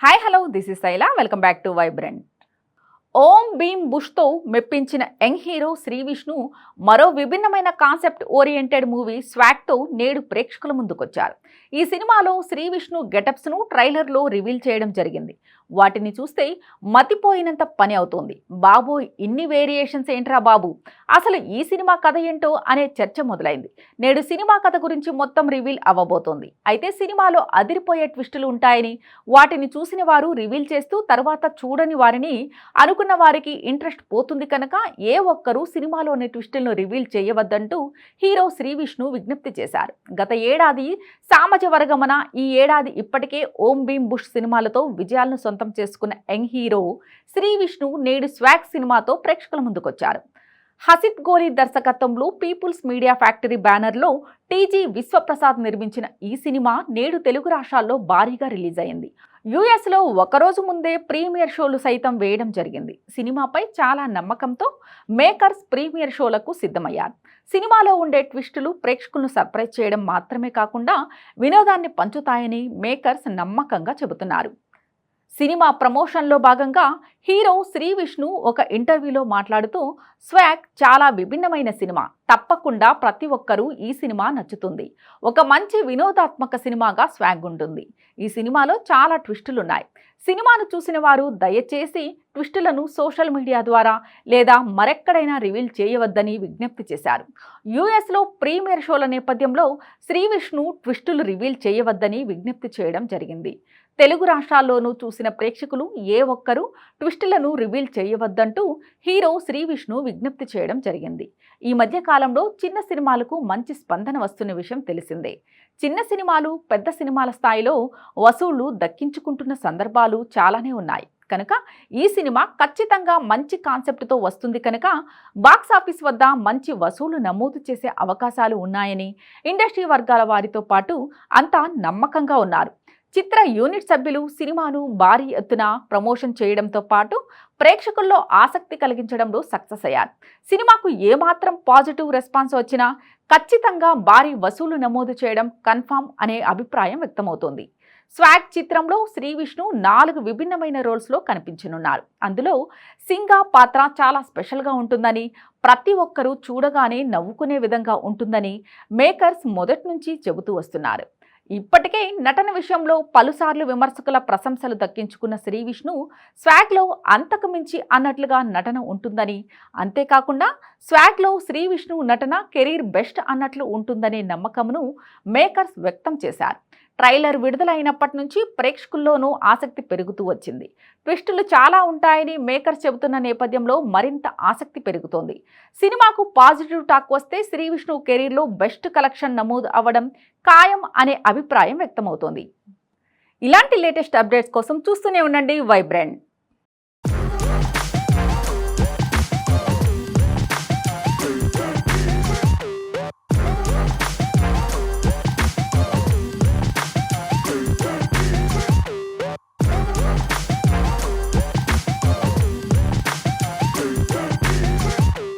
Hi hello this is Shaila welcome back to vibrant. Om Bheem బుష్తో మెప్పించిన young hero Shri Vishnu మరో విభిన్నమైన కాన్సెప్ట్ ఓరియంటెడ్ మూవీ స్వాగ్తో నేడు ప్రేక్షకుల ముందుకొచ్చారు. ఈ సినిమాలో శ్రీ విష్ణు గెటప్స్ను ట్రైలర్లో రివీల్ చేయడం జరిగింది. వాటిని చూస్తే మతిపోయినంత పని అవుతోంది. బాబోయ్, ఇన్ని వేరియేషన్స్ ఏంట్రా బాబు, అసలు ఈ సినిమా కథ ఏంటో అనే చర్చ మొదలైంది. నేడు సినిమా కథ గురించి మొత్తం రివీల్ అవ్వబోతోంది. అయితే సినిమాలో అదిరిపోయే ట్విస్టులు ఉంటాయని, వాటిని చూసిన వారు రివీల్ చేస్తూ తర్వాత చూడని వారిని అనుకున్న వారికి ఇంట్రెస్ట్ పోతుంది కనుక ఏ ఒక్కరూ సినిమాలోని ట్విస్టులను రివీల్ చేయవద్దంటూ హీరో శ్రీ విష్ణు విజ్ఞప్తి చేశారు. గత ఏడాది సామాజ వర్గమన, ఈ ఏడాది ఇప్పటికే ఓం భీమ్ బుష్ సినిమాలతో విజయాలను సొంతం చేసుకున్న యంగ్ హీరో శ్రీ విష్ణు నేడు స్వాగ్ సినిమాతో ప్రేక్షకుల ముందుకొచ్చారు. హసిత్ గోలి దర్శకత్వంలో పీపుల్స్ మీడియా ఫ్యాక్టరీ బ్యానర్లో టీజీ విశ్వప్రసాద్ నిర్మించిన ఈ సినిమా నేడు తెలుగు రాష్ట్రాల్లో భారీగా రిలీజ్ అయింది. యుఎస్లో ఒకరోజు ముందే ప్రీమియర్ షోలు సైతం వేయడం జరిగింది. సినిమాపై చాలా నమ్మకంతో మేకర్స్ ప్రీమియర్ షోలకు సిద్ధమయ్యారు. సినిమాలో ఉండే ట్విస్టులు ప్రేక్షకులను సర్ప్రైజ్ చేయడం మాత్రమే కాకుండా వినోదాన్ని పంచుతాయని మేకర్స్ నమ్మకంగా చెబుతున్నారు. సినిమా ప్రమోషన్లో భాగంగా హీరో శ్రీ విష్ణు ఒక ఇంటర్వ్యూలో మాట్లాడుతూ, స్వాగ్ చాలా విభిన్నమైన సినిమా, తప్పకుండా ప్రతి ఒక్కరూ ఈ సినిమా నచ్చుతుంది. ఒక మంచి వినోదాత్మక సినిమాగా స్వాగ్ ఉంటుంది. ఈ సినిమాలో చాలా ట్విస్టులున్నాయి. సినిమాను చూసిన వారు దయచేసి ట్విస్టులను సోషల్ మీడియా ద్వారా లేదా మరెక్కడైనా రివీల్ చేయవద్దని విజ్ఞప్తి చేశారు. యుఎస్లో ప్రీమియర్ షోల నేపథ్యంలో శ్రీ విష్ణు ట్విస్టులు రివీల్ చేయవద్దని విజ్ఞప్తి చేయడం జరిగింది. తెలుగు రాష్ట్రాల్లోనూ చూసిన ప్రేక్షకులు ఏ ఒక్కరూ ట్విస్టులను రివీల్ చేయవద్దంటూ హీరో శ్రీ విష్ణు విజ్ఞప్తి చేయడం జరిగింది. ఈ మధ్య కాలంలో చిన్న సినిమాలకు మంచి స్పందన వస్తున్న విషయం తెలిసిందే. చిన్న సినిమాలు పెద్ద సినిమాల స్థాయిలో వసూళ్లు దక్కించుకుంటున్న సందర్భాలు చాలానే ఉన్నాయి కనుక ఈ సినిమా ఖచ్చితంగా మంచి కాన్సెప్ట్తో వస్తుంది కనుక బాక్సాఫీస్ వద్ద మంచి వసూలు నమోదు చేసే అవకాశాలు ఉన్నాయని ఇండస్ట్రీ వర్గాల వారితో పాటు అంతా నమ్మకంగా ఉన్నారు. చిత్ర యూనిట్ సభ్యులు సినిమాను భారీ ఎత్తున ప్రమోషన్ చేయడంతో పాటు ప్రేక్షకుల్లో ఆసక్తి కలిగించడంలో సక్సెస్ అయ్యారు. సినిమాకు ఏమాత్రం పాజిటివ్ రెస్పాన్స్ వచ్చినా ఖచ్చితంగా భారీ వసూలు నమోదు చేయడం కన్ఫామ్ అనే అభిప్రాయం వ్యక్తమవుతోంది. స్వాగ్ చిత్రంలో శ్రీ విష్ణు 4 విభిన్నమైన రోల్స్లో కనిపించనున్నారు. అందులో సింగా పాత్ర చాలా స్పెషల్గా ఉంటుందని, ప్రతి ఒక్కరూ చూడగానే నవ్వుకునే విధంగా ఉంటుందని మేకర్స్ మొదటి నుంచి చెబుతూ వస్తున్నారు. ఇప్పటికే నటన విషయంలో పలుసార్లు విమర్శకుల ప్రశంసలు దక్కించుకున్న శ్రీ విష్ణు స్వాగ్లో అంతకు మించి అన్నట్లుగా నటన ఉంటుందని, అంతేకాకుండా స్వాగ్లో శ్రీ విష్ణు నటన కెరీర్ బెస్ట్ అన్నట్లు ఉంటుందనే నమ్మకమును మేకర్స్ వ్యక్తం చేశారు. ట్రైలర్ విడుదలైనప్పటి నుంచి ప్రేక్షకుల్లోనూ ఆసక్తి పెరుగుతూ వచ్చింది. ట్విస్టులు చాలా ఉంటాయని మేకర్స్ చెబుతున్న నేపథ్యంలో మరింత ఆసక్తి పెరుగుతోంది. సినిమాకు పాజిటివ్ టాక్ వస్తే శ్రీ విష్ణు కెరీర్లో బెస్ట్ కలెక్షన్ నమోదు అవ్వడం ఖాయం అనే అభిప్రాయం వ్యక్తమవుతోంది. ఇలాంటి లేటెస్ట్ అప్డేట్స్ కోసం చూస్తూనే ఉండండి వైబ్రెంట్.